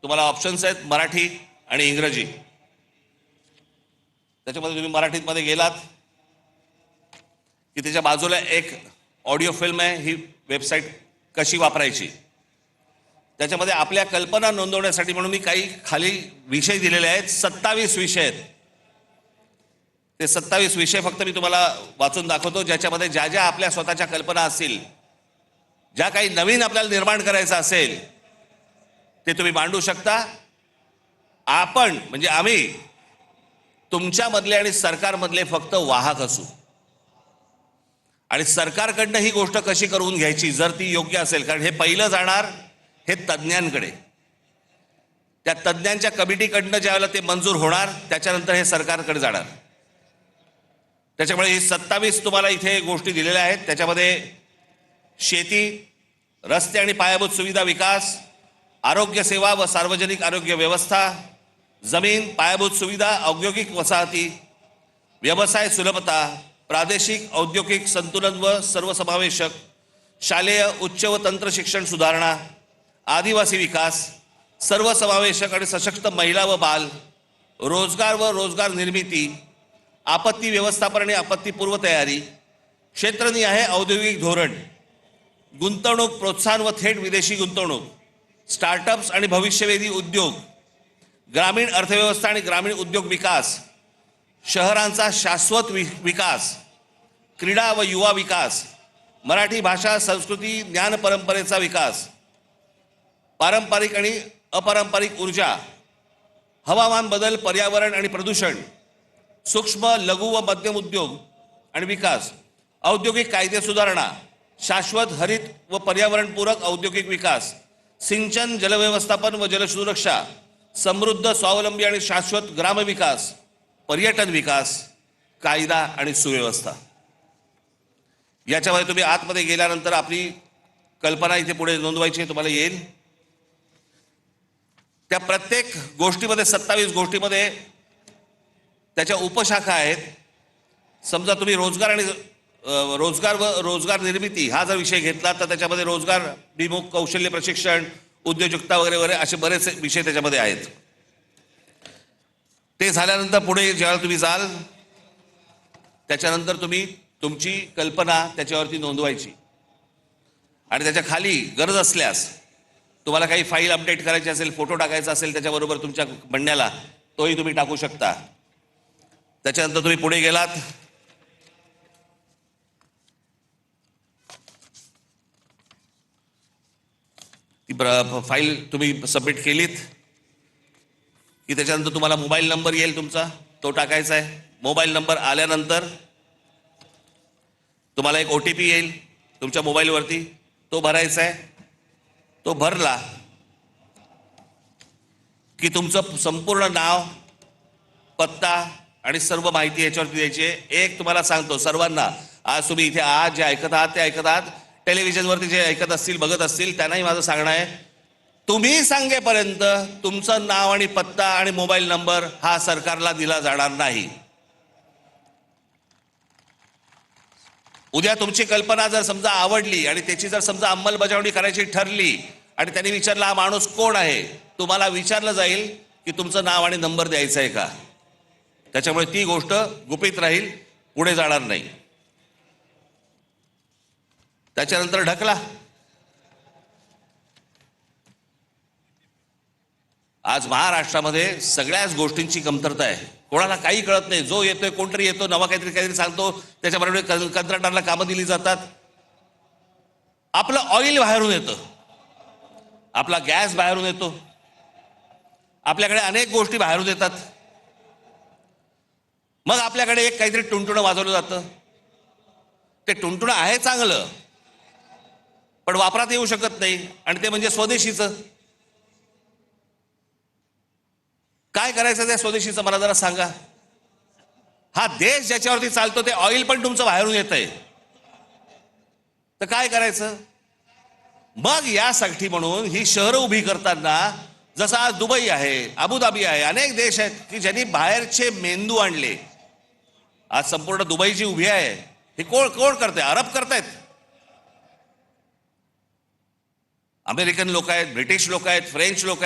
तुम्हाला ऑप्शन्स आहेत मराठी आणि इंग्रजी. त्याच्यामध्ये तुम्ही मराठीमध्ये गेलात की त्याच्या बाजूला एक ऑडिओ फिल्म आहे, ही वेबसाईट कशी वापरायची. त्याच्यामध्ये आपल्या कल्पना नोंदवण्यासाठी म्हणून मी काही खाली विषय दिलेले आहेत. 27 विषय आहेत. ते 27 विषय फक्त मी तुम्हाला वाचून दाखवतो, ज्याच्यामध्ये ज्या ज्या आपल्या स्वतःच्या कल्पना असतील, ज्या काही नवीन आपल्याला निर्माण करायचं असेल ते तुम्ही मांडू शकता. आपण म्हणजे आम्ही तुमच्यामधले आणि सरकारमधले फक्त वाहक असू, आणि सरकारकडनं ही गोष्ट कशी करून घ्यायची जर ती योग्य असेल, कारण हे पहिलं जाणार हे तज्ज्ञांकडे. त्या तज्ज्ञांच्या कमिटीकडनं ज्यावेळेला ते मंजूर होणार त्याच्यानंतर हे सरकारकडे जाणार. त्याच्यामुळे ही 27 तुम्हाला इथे गोष्टी दिलेल्या आहेत. त्याच्यामध्ये शेती, रस्ते आणि पायाभूत सुविधा विकास, आरोग्य सेवा व सार्वजनिक आरोग्य व्यवस्था, जमीन, पायाभूत सुविधा, औद्योगिक वसाहती, व्यवसाय सुलभता, प्रादेशिक औद्योगिक संतुलन व सर्वसमावेशक, शालेय उच्च व तंत्र शिक्षण सुधारणा, आदिवासी विकास, सर्वसमावेशक आणि सशक्त महिला व बाल, रोजगार व रोजगार निर्मिती, आपत्ती व्यवस्थापन आणि आपत्तीपूर्व तयारी, क्षेत्रनिहाय औद्योगिक धोरण, गुंतवणूक प्रोत्साहन व थेट विदेशी गुंतवणूक, स्टार्टअप्स आणि भविष्यवेधी उद्योग, ग्रामीण अर्थव्यवस्था आणि ग्रामीण उद्योग विकास, शहरांचा शाश्वत विकास, क्रीडा व युवा विकास, मराठी भाषा संस्कृती ज्ञान परंपरेचा विकास, पारंपरिक आणि अपारंपरिक ऊर्जा, हवामान बदल, पर्यावरण आणि प्रदूषण, सूक्ष्म लघु व मध्यम उद्योग आणि विकास, औद्योगिक कायदे सुधारणा, शाश्वत हरित व पर्यावरणपूरक औद्योगिक विकास, सिंचन, जलव्यवस्थापन व जलसुरक्षा, समृद्ध स्वावलंबी आणि शाश्वत ग्रामविकास, पर्यटन विकास, कायदा आणि सुव्यवस्था. याच्यामध्ये तुम्ही आतमध्ये गेल्यानंतर आपली कल्पना इथे पुढे नोंदवायची तुम्हाला येईल. त्या प्रत्येक गोष्टीमध्ये 27 गोष्टीमध्ये त्याच्या उपशाखा आहेत. समजा तुम्ही रोजगार आणि रोजगार निर्मिती हा जर विषय घेतला तर त्याच्यामध्ये रोजगार विमुख कौशल्य प्रशिक्षण, उद्योजकता वगैरे वगैरे असे बरेच विषय त्याच्यामध्ये आहेत. ते झाल्यानंतर पुढे जेव्हा तुम्ही जाल त्याच्यानंतर तुम्ही तुमची कल्पना त्याच्यावरती नोंदवायची, आणि त्याच्या खाली गरज असल्यास तुम्हाला काही फाईल अपडेट करायची असेल, फोटो टाकायचा असेल त्याच्याबरोबर तुमच्या म्हणण्याला, तोही तुम्ही टाकू शकता. त्याच्यानंतर तुम्ही पुढे गेलात ती फाईल तुम्ही सबमिट केलीत की त्याच्यानंतर तुम्हाला मोबाईल नंबर येईल तुमचा, तो टाकायचा आहे. मोबाईल नंबर आल्यानंतर तुम्हाला एक OTP येईल तुमच्या मोबाईलवरती, तो भरायचा आहे. तो भरला की तुमचं संपूर्ण नाव, पत्ता आणि सर्व माहिती याच्यावरती द्यायची आहे. एक तुम्हाला सांगतो सर्वांना, आज तुम्ही इथे आज जे ऐकत आहात ते ऐकत आहात, टेलिव्हिजनवरती जे ऐकत असतील बघत असतील त्यांनाही माझं सांगणं आहे, तुम्ही सांगेपर्यंत तुमचं नाव आणि पत्ता आणि मोबाईल नंबर हा सरकारला दिला जाणार नाही. उद्या तुमची कल्पना जर समजा आवडली आणि त्याची जर समजा अंमलबजावणी करायची ठरली आणि त्यांनी विचारलं हा माणूस कोण आहे, तुम्हाला विचारलं जाईल की तुमचं नाव आणि नंबर द्यायचं आहे का. त्याच्यामुळे ती गोष्ट गुपित राहील, पुढे जाणार नाही. त्याच्यानंतर ढकला. आज महाराष्ट्रामध्ये सगळ्याच गोष्टींची कमतरता आहे. कोणाला काही कळत नाही. जो येतोय कोणतरी येतो, नवा काहीतरी सांगतो, त्याच्याबरोबर कंत्राटदाराला कामं दिली जातात. आपलं ऑइल बाहेरून येतं, आपला गॅस बाहेरून येतो, आपल्याकडे अनेक गोष्टी बाहेरून येतात. मग आपल्याकडे एक काहीतरी टुणटुणं वाजवलं जातं. ते टुणटुणं आहे चांगलं, पण वापरात येऊ शकत नाही, आणि ते म्हणजे स्वदेशीचं. काय करायचं त्या स्वदेशीचं मला जरा सांगा. हा देश ज्याच्यावरती चालतो ते ऑइल पण तुमचं बाहेरून येतंय, तर काय करायचं. मग यासाठी म्हणून ही शहरं उभी करताना, जसं आज दुबई आहे, अबुधाबी आहे, अनेक देश आहेत की ज्यांनी बाहेरचे मेंदू आणले. आज संपूर्ण दुबई जी उभी आहे हे कोण करते, अरब करतायत, अमेरिकन लोक आहेत, ब्रिटिश लोक आहेत, फ्रेंच लोक आहेत.